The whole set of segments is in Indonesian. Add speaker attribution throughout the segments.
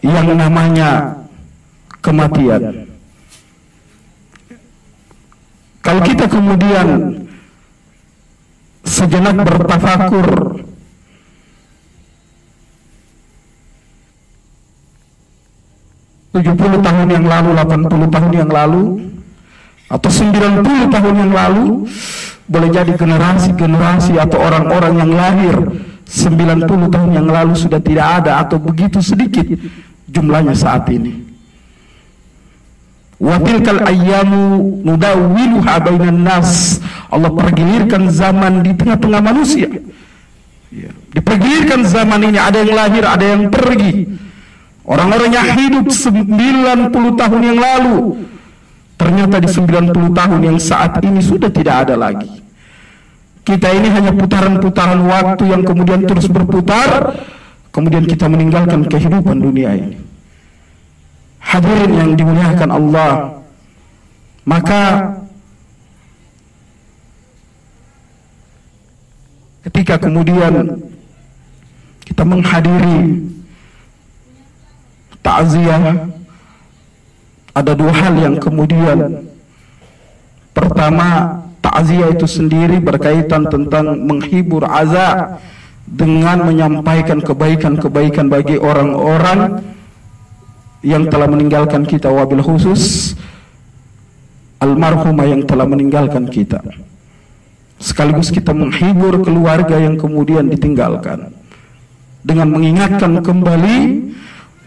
Speaker 1: yang namanya kematian. Kalau kita kemudian sejenak bertafakur (70 tahun yang lalu, 80 tahun yang lalu, atau 90 tahun yang lalu), boleh jadi generasi-generasi atau orang-orang yang lahir 90 tahun yang lalu sudah tidak ada atau begitu sedikit jumlahnya saat ini. Wa tilkal ayyamu nudawwiluha bainan nas. Allah pergilirkan zaman di tengah-tengah manusia. Dipergilirkan zaman ini, ada yang lahir, ada yang pergi. Orang-orang yang hidup 90 tahun yang lalu, ternyata di 90 tahun yang saat ini sudah tidak ada lagi. Kita ini hanya putaran-putaran waktu yang kemudian terus berputar, kemudian kita meninggalkan kehidupan dunia ini. Hadirin yang dimuliakan Allah, maka ketika kemudian kita menghadiri takziah, ada dua hal yang kemudian, pertama, takziah itu sendiri berkaitan tentang menghibur aza dengan menyampaikan kebaikan-kebaikan bagi orang-orang yang telah meninggalkan kita, wabil khusus almarhumah yang telah meninggalkan kita. Sekaligus kita menghibur keluarga yang kemudian ditinggalkan dengan mengingatkan kembali,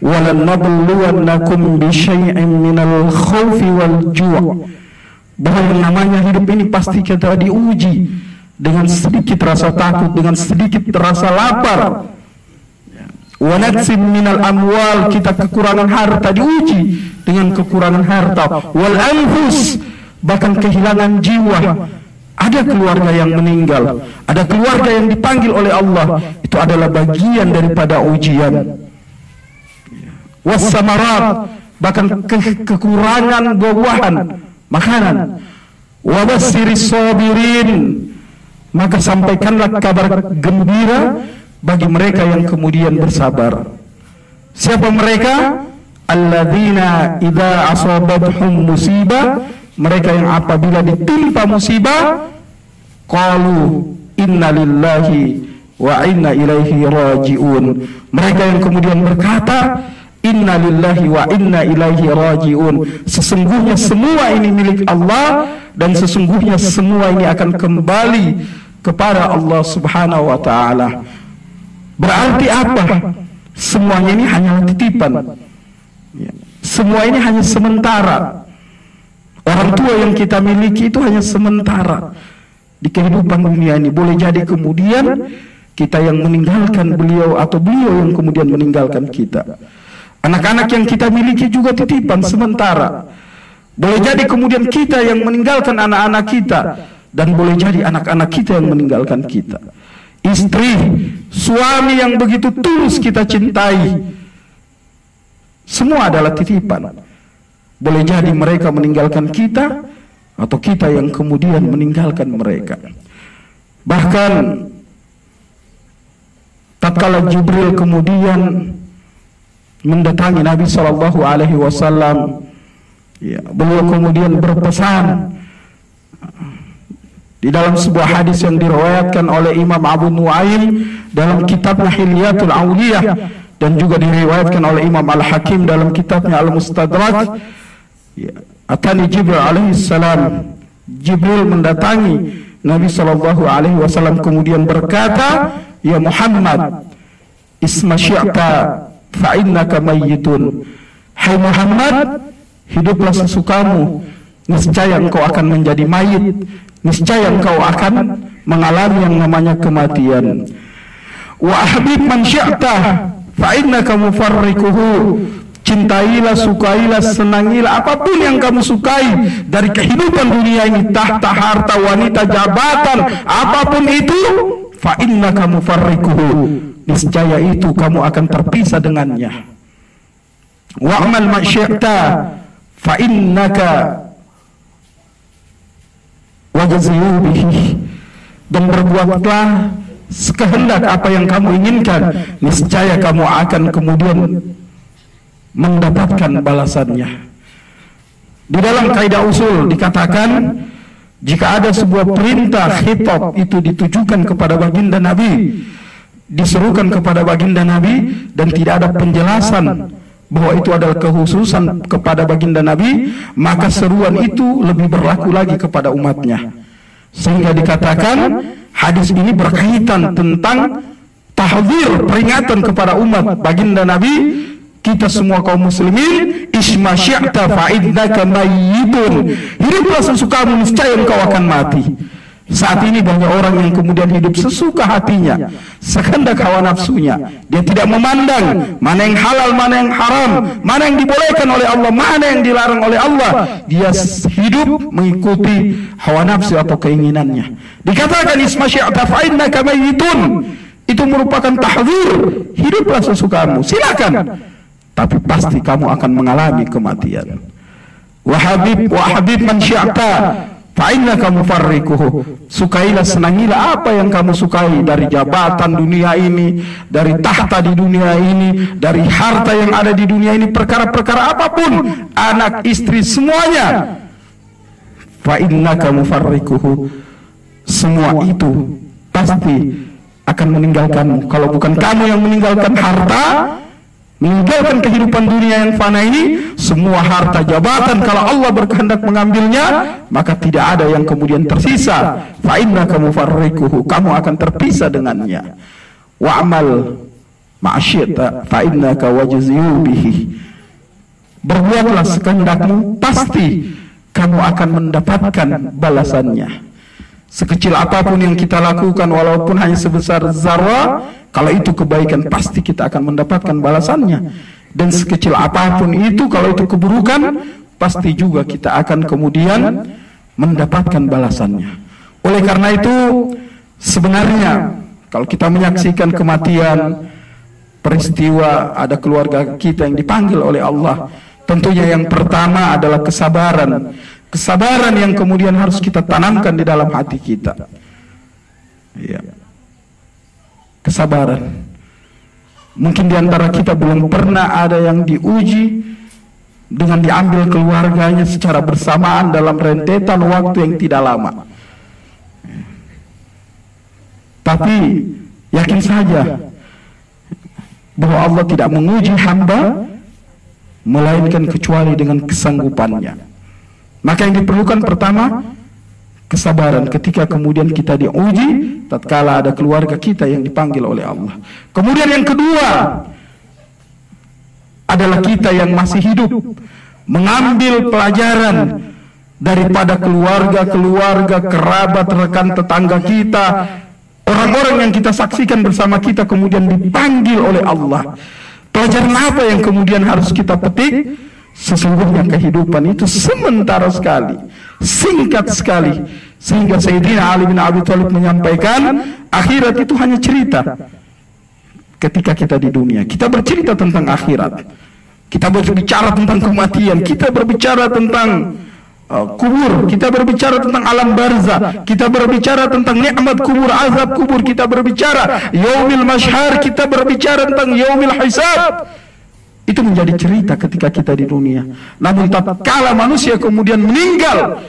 Speaker 1: walanabluwannakum bisyai'in minal khaufi wal ju', bahwa yang namanya hidup ini pasti kita diuji dengan sedikit rasa takut, dengan sedikit rasa lapar. Wa natsim minal amwal, kita kekurangan harta, diuji dengan kekurangan harta. Wal anfus, bahkan kehilangan jiwa. Ada keluarga yang meninggal, ada keluarga yang dipanggil oleh Allah, itu adalah bagian daripada ujian. Wassamarat, bahkan kekurangan buah-buahan, makanan. Wabashiris sabirin, maka sampaikanlah kabar gembira bagi mereka yang kemudian bersabar. Siapa mereka? Alladzina idza asabathum musibah, mereka yang apabila ditimpa musibah, qalu inna lillahi wa inna ilaihi raji'un. Mereka yang kemudian berkata, inna lillahi wa inna ilaihi raji'un. Sesungguhnya semua ini milik Allah, dan sesungguhnya semua ini akan kembali kepada Allah Subhanahu wa ta'ala. Berarti apa? Semuanya ini hanya titipan. Semua ini hanya sementara. Orang tua yang kita miliki itu hanya sementara di kehidupan dunia ini. Boleh jadi kemudian kita yang meninggalkan beliau, atau beliau yang kemudian meninggalkan kita. Anak-anak yang kita miliki juga titipan sementara. Boleh jadi kemudian kita yang meninggalkan anak-anak kita, dan boleh jadi anak-anak kita yang meninggalkan kita. Istri, suami yang begitu tulus kita cintai, semua adalah titipan. Boleh jadi mereka meninggalkan kita, atau kita yang kemudian meninggalkan mereka. Bahkan tatkala Jibril kemudian mendatangi Nabi Shallallahu Alaihi Wasallam, beliau kemudian berpesan di dalam sebuah hadis yang diriwayatkan oleh Imam Abu Nuaim dalam kitabnya Hilyatul Auliyah, dan juga diriwayatkan oleh Imam Al-Hakim dalam kitabnya Al-Mustadrak. Atani Jibril alaihissalam, Jibril mendatangi Nabi Shallallahu Alaihi Wasallam kemudian berkata, ya Muhammad, isma syi'ta fa innaka mayyitun. Hai Muhammad, hiduplah sesukamu, niscaya engkau akan menjadi mayit, niscaya engkau akan mengalami yang namanya kematian. Wa ahbib man syi'ta fa innaka mufarrikuhu. Cintailah, sukailah, senangilah apapun yang kamu sukai dari kehidupan dunia ini, tahta, harta, wanita, jabatan, apapun itu, fa innaka mufarrikuhu, niscaya itu kamu akan terpisah dengannya. Wa amal ma syi'ta fa innaka wajziyu bihi, dan berbuatlah sekehendak apa yang kamu inginkan, niscaya kamu akan kemudian mendapatkan balasannya. Di dalam kaidah usul dikatakan, jika ada sebuah perintah khitab itu ditujukan kepada baginda Nabi, diserukan kepada baginda Nabi, dan tidak ada penjelasan bahwa itu adalah kekhususan kepada baginda Nabi, maka seruan itu lebih berlaku lagi kepada umatnya. Sehingga dikatakan hadis ini berkaitan tentang tahdzir, peringatan kepada umat baginda Nabi, kita semua kaum muslimin, isma syi'ta fa'innaka mayyitun, hiduplah sesukamu, niscaya engkau akan mati. Saat ini banyak orang yang kemudian hidup sesuka hatinya, sekehendak hawa nafsunya. Dia tidak memandang mana yang halal, mana yang haram, mana yang dibolehkan oleh Allah, mana yang dilarang oleh Allah. Dia hidup mengikuti hawa nafsu atau keinginannya. Dikatakan isma syi'ta fa'innaka mayyitun, itu merupakan tahdzir, hiduplah sesukamu, silakan, tapi pasti kamu akan mengalami kematian. Wa habib man syi'ta fa'innaka mufarrikuhu, sukailah, senangilah apa yang kamu sukai dari jabatan dunia ini, dari tahta di dunia ini, dari harta yang ada di dunia ini, perkara-perkara apapun, anak, istri, semuanya. Fa'innaka mufarrikuhu, semua itu pasti akan meninggalkanmu. Kalau bukan kamu yang meninggalkan harta, meninggalkan kehidupan dunia yang fana ini, semua harta, jabatan, kalau Allah berkehendak mengambilnya, maka tidak ada yang kemudian tersisa. Fa innaka mufarrikuhu, kamu akan terpisah dengannya. Wa'mal ma'asyita fa innaka wajziyu bihi, berbuatlah sekehendakmu, pasti kamu akan mendapatkan balasannya. Sekecil apapun yang kita lakukan, walaupun hanya sebesar zarah, kalau itu kebaikan, pasti kita akan mendapatkan balasannya. Dan sekecil apapun itu, kalau itu keburukan, pasti juga kita akan kemudian mendapatkan balasannya. Oleh karena itu, sebenarnya kalau kita menyaksikan kematian, peristiwa ada keluarga kita yang dipanggil oleh Allah, tentunya yang pertama adalah kesabaran. Kesabaran yang kemudian harus kita tanamkan di dalam hati kita. Ya. Kesabaran. Mungkin di antara kita belum pernah ada yang diuji dengan diambil keluarganya secara bersamaan dalam rentetan waktu yang tidak lama. Tapi yakin saja bahwa Allah tidak menguji hamba melainkan kecuali dengan kesanggupannya. Maka yang diperlukan pertama, kesabaran ketika kemudian kita diuji, tatkala ada keluarga kita yang dipanggil oleh Allah. Kemudian yang kedua adalah kita yang masih hidup, mengambil pelajaran daripada keluarga-keluarga, kerabat, rekan tetangga kita, orang-orang yang kita saksikan bersama kita kemudian dipanggil oleh Allah. Pelajaran apa yang kemudian harus kita petik? Sesungguhnya kehidupan itu sementara sekali, singkat sekali, sehingga Sayyidina Ali bin Abi Thalib menyampaikan, akhirat itu hanya cerita. Ketika kita di dunia, kita bercerita tentang akhirat, kita berbicara tentang kematian, kita berbicara tentang kubur, kita berbicara tentang alam barzah, kita berbicara tentang nikmat kubur, azab kubur, kita berbicara yaumil mashhar, kita berbicara tentang yaumil hisab. Itu menjadi cerita ketika kita di dunia. Namun tatkala manusia kemudian meninggal,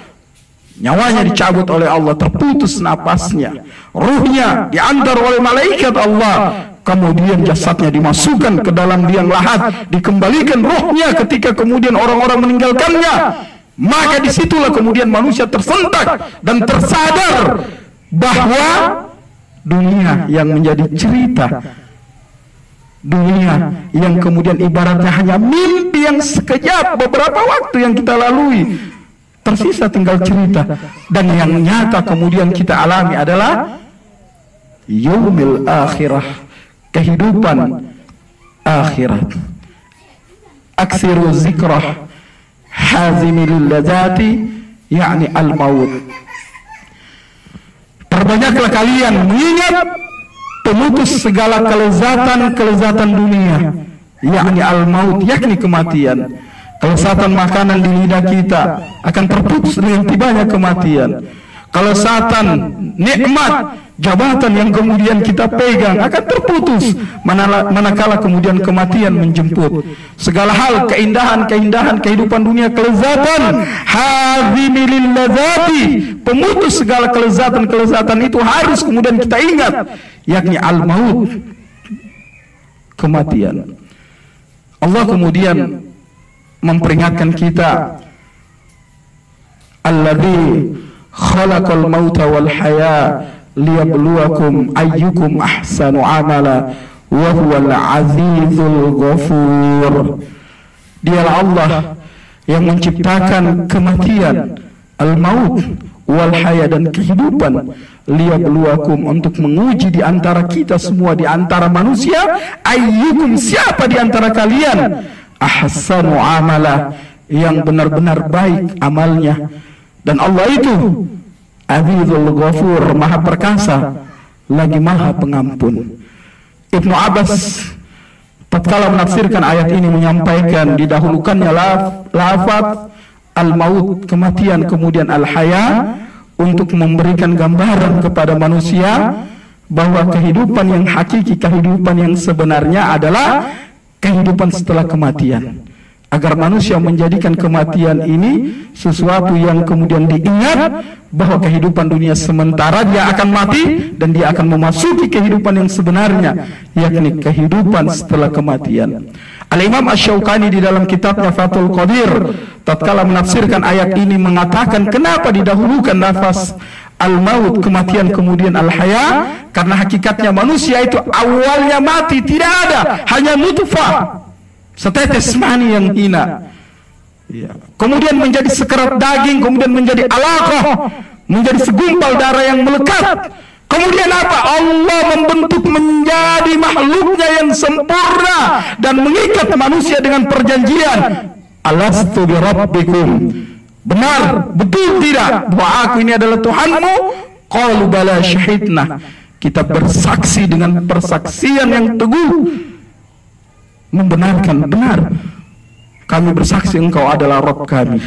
Speaker 1: nyawanya dicabut oleh Allah, terputus napasnya, ruhnya diantar oleh malaikat Allah, kemudian jasadnya dimasukkan ke dalam liang lahat, dikembalikan ruhnya ketika kemudian orang-orang meninggalkannya. Maka disitulah kemudian manusia tersentak dan tersadar bahwa dunia yang menjadi cerita, dunia yang kemudian ibaratnya hanya mimpi yang sekejap beberapa waktu yang kita lalui, tersisa tinggal cerita. Dan yang nyata kemudian kita alami adalah yaumil akhirah, kehidupan akhirat. Aksiru zikrah hazimil ladzati, yakni al-maut. Perbanyaklah kalian mengingat pemutus segala kelezatan dunia, yakni al-maut, yakni kematian. Kelezatan makanan di lidah kita akan terputus dengan tibanya kematian. kelezatan, nikmat, jabatan yang kemudian kita pegang akan terputus manakala kemudian kematian menjemput. Segala hal, keindahan kehidupan dunia, kelezatan, hadhimil ladzati, pemutus segala kelezatan itu harus kemudian kita ingat, yakni al-maut, kematian. Allah kemudian memperingatkan kita, alladzi khalaqal mauta wal haya liyabluwakum ayyukum ahsanu amala wa huwal azizul ghafur. Dialah Allah yang menciptakan kematian, al-maut wal haya, dan kehidupan, liyabluwakum, untuk menguji di antara kita semua, di antara manusia, ayyukum, siapa di antara kalian, ahsanu amala, yang benar-benar baik amalnya. Dan Allah itu Azizul Ghafur, maha perkasa lagi maha pengampun. Ibnu Abbas tatkala menafsirkan ayat ini menyampaikan didahulukannya lafaz al-maut, kematian, kemudian al-haya, untuk memberikan gambaran kepada manusia bahwa kehidupan yang hakiki, kehidupan yang sebenarnya adalah kehidupan setelah kematian. Agar manusia menjadikan kematian ini sesuatu yang kemudian diingat bahwa kehidupan dunia sementara, dia akan mati dan dia akan memasuki kehidupan yang sebenarnya, yakni kehidupan setelah kematian. Al-Imam Asy-Syaukani di dalam kitabnya Fathul Qadir tatkala menafsirkan ayat ini mengatakan, kenapa didahulukan nafas al-maut, kematian, kemudian al-haya? Karena hakikatnya manusia itu awalnya mati, tidak ada, hanya nutfah, setetes mani yang hina, kemudian menjadi sekerat daging, kemudian menjadi alaqah, menjadi segumpal darah yang melekat. Kemudian apa? Allah membentuk menjadi makhluknya yang sempurna dan mengikat manusia dengan perjanjian, alastu bi rabbikum, benar, betul tidak bahwa aku ini adalah Tuhanmu? Qalu bala syahidna, kita bersaksi dengan persaksian yang teguh, membenarkan, benar, kami bersaksi engkau adalah Rabb kami.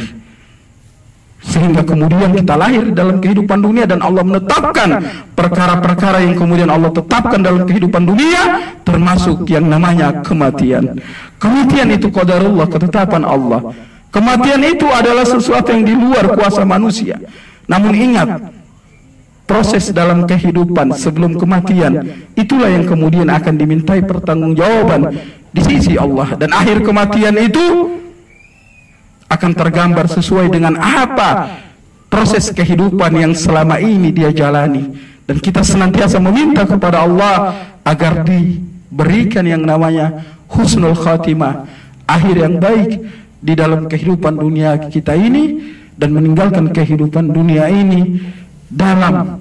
Speaker 1: Sehingga kemudian kita lahir dalam kehidupan dunia dan Allah menetapkan perkara-perkara yang kemudian Allah tetapkan dalam kehidupan dunia, termasuk yang namanya kematian. Kematian itu qadarullah, ketetapan Allah. Kematian itu adalah sesuatu yang di luar kuasa manusia. Namun ingat, proses dalam kehidupan sebelum kematian itulah yang kemudian akan dimintai pertanggungjawaban di sisi Allah. Dan akhir kematian itu akan tergambar sesuai dengan apa proses kehidupan yang selama ini dia jalani. Dan kita senantiasa meminta kepada Allah agar diberikan yang namanya husnul khatimah, akhir yang baik di dalam kehidupan dunia kita ini, dan meninggalkan kehidupan dunia ini dalam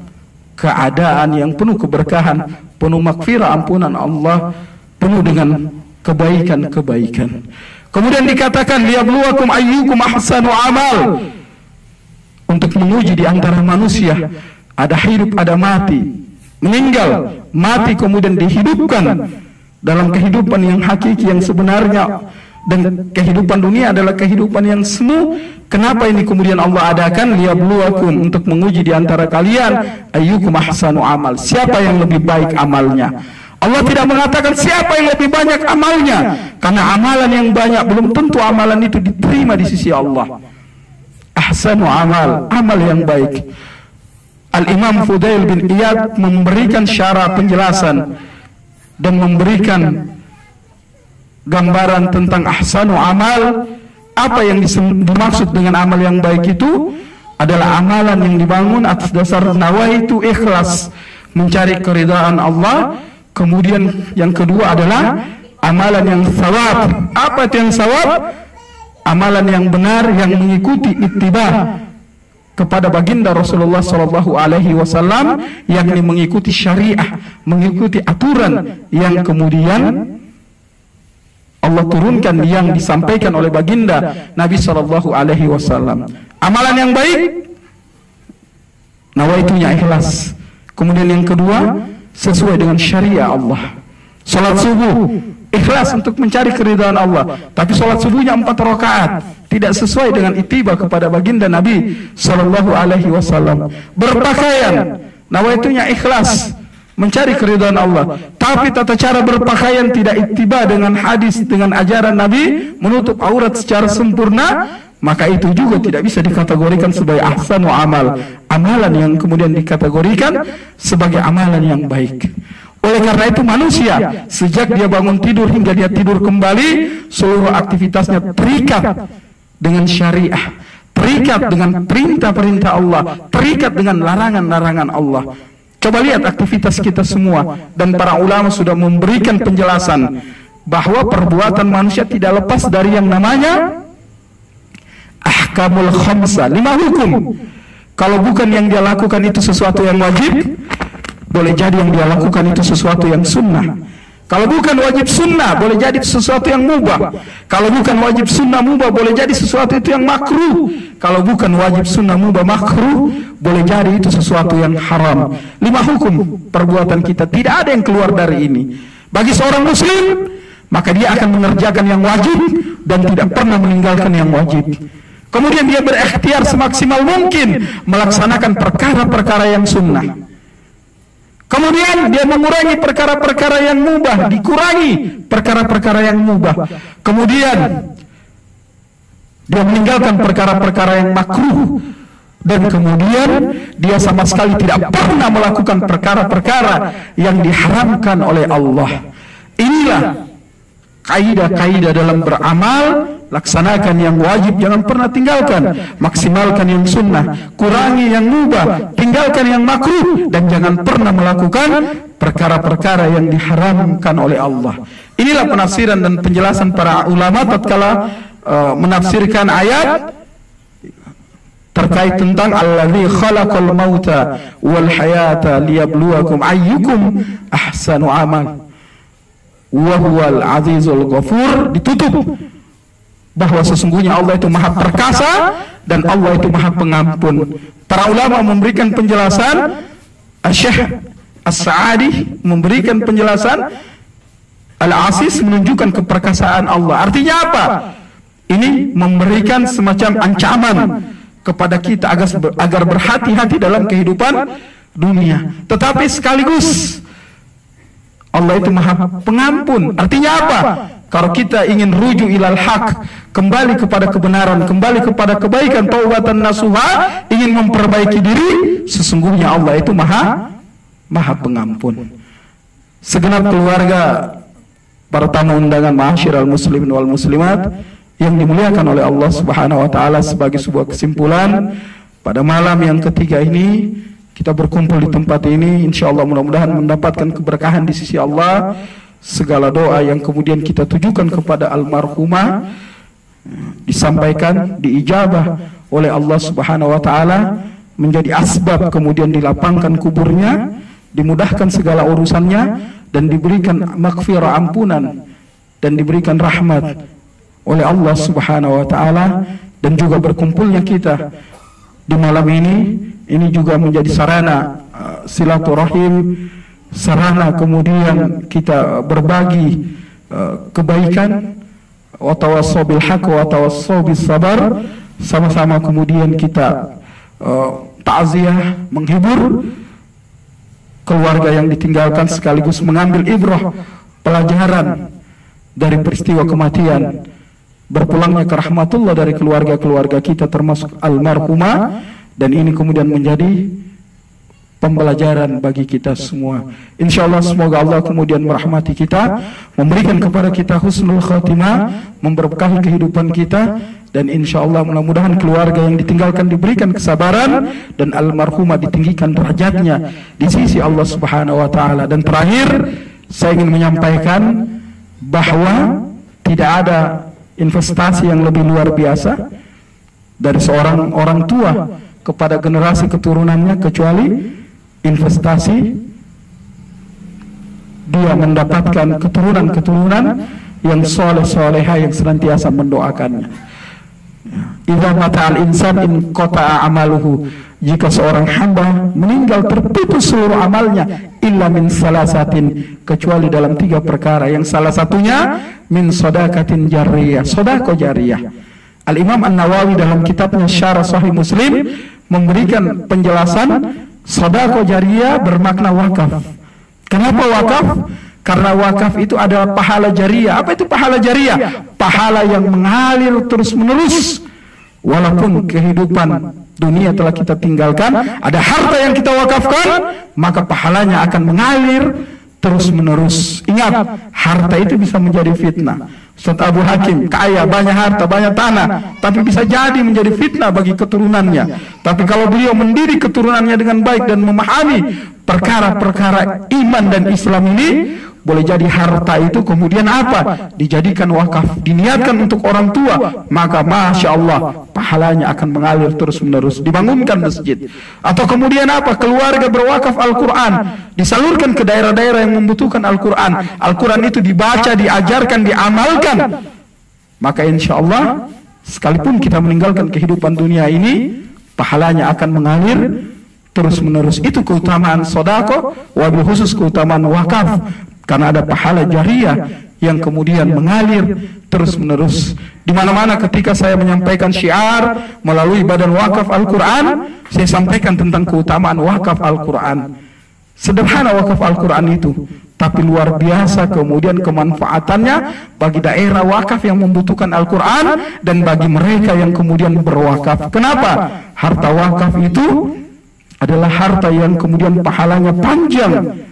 Speaker 1: keadaan yang penuh keberkahan, penuh maghfirah, ampunan Allah, penuh dengan kebaikan-kebaikan. Kemudian dikatakan liyabluwakum ayyukum ahsanu amal, untuk menguji di antara manusia, ada hidup, ada mati, meninggal, mati, kemudian dihidupkan dalam kehidupan yang hakiki, yang sebenarnya. Dan kehidupan dunia adalah kehidupan yang semu. Kenapa ini kemudian Allah adakan liyabluwakum, untuk menguji di antara kalian ayyukum ahsanu amal, siapa yang lebih baik amalnya. Allah tidak mengatakan siapa yang lebih banyak amalnya, karena amalan yang banyak belum tentu amalan itu diterima di sisi Allah. Ahsanu amal, amal yang baik. Al-Imam Fudail bin Iyad memberikan syarah penjelasan dan memberikan gambaran tentang ahsanu amal. Apa yang dimaksud dengan amal yang baik itu adalah amalan yang dibangun atas dasar nawaitu ikhlas, mencari keridhaan Allah. Kemudian yang kedua adalah amalan yang sawab. Apa itu yang sawab? Amalan yang benar yang mengikuti ittiba kepada baginda Rasulullah SAW, yakni mengikuti syariah, mengikuti aturan yang kemudian Allah turunkan, yang disampaikan oleh baginda Nabi SAW. Amalan yang baik, nawaitunya ikhlas. Kemudian yang kedua, sesuai dengan syariah Allah. Salat subuh, ikhlas untuk mencari keridhaan Allah, tapi salat subuhnya 4 rakaat, tidak sesuai dengan ittiba kepada baginda Nabi sallallahu alaihi wasallam. Berpakaian nawaitunya ikhlas, mencari keridhaan Allah, tapi tata cara berpakaian tidak ittiba dengan hadis, dengan ajaran Nabi, menutup aurat secara sempurna, maka itu juga tidak bisa dikategorikan sebagai ahsanu amal, amalan yang kemudian dikategorikan sebagai amalan yang baik. Oleh karena itu manusia sejak dia bangun tidur hingga dia tidur kembali, seluruh aktivitasnya terikat dengan syariah, terikat dengan perintah-perintah Allah, terikat dengan larangan-larangan Allah. Coba lihat aktivitas kita semua, dan para ulama sudah memberikan penjelasan bahwa perbuatan manusia tidak lepas dari yang namanya ahkamul khamsah, 5 hukum. Kalau bukan yang dia lakukan itu sesuatu yang wajib, boleh jadi yang dia lakukan itu sesuatu yang sunnah. Kalau bukan wajib sunnah, boleh jadi sesuatu yang mubah. Kalau bukan wajib sunnah mubah, boleh jadi sesuatu itu yang makruh. Kalau bukan wajib sunnah mubah makruh, boleh jadi itu sesuatu yang haram. 5 hukum perbuatan kita, tidak ada yang keluar dari ini. Bagi seorang muslim, maka dia akan mengerjakan yang wajib dan tidak pernah meninggalkan yang wajib. Kemudian dia berikhtiar semaksimal mungkin melaksanakan perkara-perkara yang sunnah. Kemudian dia mengurangi perkara-perkara yang mubah, dikurangi perkara-perkara yang mubah. Kemudian dia meninggalkan perkara-perkara yang makruh, dan kemudian dia sama sekali tidak pernah melakukan perkara-perkara yang diharamkan oleh Allah. Inilah kaidah-kaidah dalam beramal. Laksanakan yang wajib, jangan pernah tinggalkan. Maksimalkan yang sunnah, kurangi yang mubah, tinggalkan yang makruh, dan jangan pernah melakukan perkara-perkara yang diharamkan oleh Allah. Inilah penafsiran dan penjelasan para ulama tatkala menafsirkan ayat terkait tentang alladzi khalaqal mauta wal hayata liyabluwakum ayyukum ahsanu amal wa huwal azizul ghafur. Ditutup bahwa sesungguhnya Allah itu maha perkasa dan Allah itu maha pengampun. Para ulama memberikan penjelasan, Syekh As-Sa'adi memberikan penjelasan, Al-Aziz menunjukkan keperkasaan Allah. Artinya apa? Ini memberikan semacam ancaman kepada kita agar berhati-hati dalam kehidupan dunia. Tetapi sekaligus Allah itu maha pengampun. Artinya apa? Kalau kita ingin rujuk ilal haq, kembali kepada kebenaran, kembali kepada kebaikan, taubatan nasuha, ingin memperbaiki diri, sesungguhnya Allah itu maha pengampun. Segenap keluarga, para tamu undangan ma'asyiral muslimin wal muslimat yang dimuliakan oleh Allah Subhanahu wa taala, sebagai sebuah kesimpulan pada malam yang ketiga ini kita berkumpul di tempat ini, insyaallah mudah-mudahan mendapatkan keberkahan di sisi Allah. Segala doa yang kemudian kita tujukan kepada almarhumah disampaikan, diijabah oleh Allah Subhanahu wa taala, menjadi asbab kemudian dilapangkan kuburnya, dimudahkan segala urusannya, dan diberikan maghfirah, ampunan, dan diberikan rahmat oleh Allah Subhanahu wa taala. Dan juga berkumpulnya kita di malam ini juga menjadi sarana silaturahim, sarana kemudian kita berbagi kebaikan, wa tawassaw bil haqq wa tawassaw bis sabar, sama-sama kemudian kita takziah, menghibur keluarga yang ditinggalkan, sekaligus mengambil ibrah, pelajaran dari peristiwa kematian, berpulangnya ke rahmatullah dari keluarga-keluarga kita termasuk almarhumah, dan ini kemudian menjadi pembelajaran bagi kita semua. Insyaallah semoga Allah kemudian merahmati kita, memberikan kepada kita husnul khatimah, memberkahi kehidupan kita, dan insyaallah mudah-mudahan keluarga yang ditinggalkan diberikan kesabaran, dan almarhumah ditinggikan derajatnya di sisi Allah Subhanahu wa taala. Dan terakhir saya ingin menyampaikan bahwa tidak ada investasi yang lebih luar biasa dari seorang orang tua kepada generasi keturunannya kecuali investasi dia mendapatkan keturunan-keturunan yang soleh-soleha yang senantiasa mendoakannya. Idza mata'al insan in qata'a amaluhu, jika seorang hamba meninggal terputus seluruh amalnya, illa min salasatin, kecuali dalam 3 perkara, yang salah satunya min shadaqatin jariyah, sedekah jariyah. Al-Imam An-Nawawi dalam kitabnya Syarah Sahih Muslim memberikan penjelasan sedekah jariyah bermakna wakaf. Kenapa wakaf? Karena wakaf itu adalah pahala jariyah. Apa itu pahala jariyah? Pahala yang mengalir terus-menerus. Walaupun kehidupan dunia telah kita tinggalkan, ada harta yang kita wakafkan, maka pahalanya akan mengalir terus-menerus. Ingat, harta itu bisa menjadi fitnah. Ustaz Abu Hakim kaya, banyak harta, banyak tanah, tapi bisa jadi menjadi fitnah bagi keturunannya. Tapi kalau beliau mendidik keturunannya dengan baik dan memahami perkara-perkara iman dan Islam ini, boleh jadi harta itu kemudian apa? Dijadikan wakaf, diniatkan untuk orang tua, maka Masya Allah pahalanya akan mengalir terus-menerus. Dibangunkan masjid, atau kemudian apa? Keluarga berwakaf Al-Quran, disalurkan ke daerah-daerah yang membutuhkan Al-Quran. Al-Quran itu dibaca, diajarkan, diamalkan, maka insya Allah sekalipun kita meninggalkan kehidupan dunia ini, pahalanya akan mengalir terus-menerus. Itu keutamaan sedekah, wabil khusus keutamaan wakaf, karena ada pahala jariyah yang kemudian mengalir terus-menerus. Di mana-mana ketika saya menyampaikan syiar melalui Badan Wakaf Al-Quran, saya sampaikan tentang keutamaan wakaf Al-Quran. Sederhana wakaf Al-Quran itu, tapi luar biasa kemudian kemanfaatannya bagi daerah wakaf yang membutuhkan Al-Quran dan bagi mereka yang kemudian berwakaf. Kenapa? Harta wakaf itu adalah harta yang kemudian pahalanya panjang,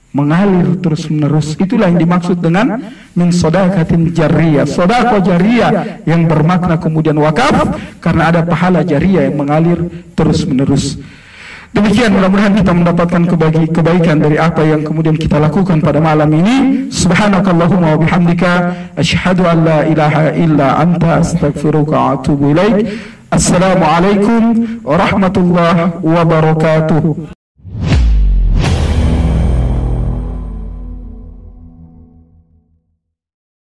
Speaker 1: mengalir terus-menerus. Itulah yang dimaksud dengan min sedekatin jariyah, sedekah jariyah yang bermakna kemudian wakaf, karena ada pahala jariyah yang mengalir terus-menerus. Demikian, mudah-mudahan kita mendapatkan kebaikan dari apa yang kemudian kita lakukan pada malam ini. Subhanakallahumma wa bihamdika asyhadu an la ilaha illa anta astaghfiruka wa atubu ilaik. Assalamualaikum warahmatullahi wabarakatuh.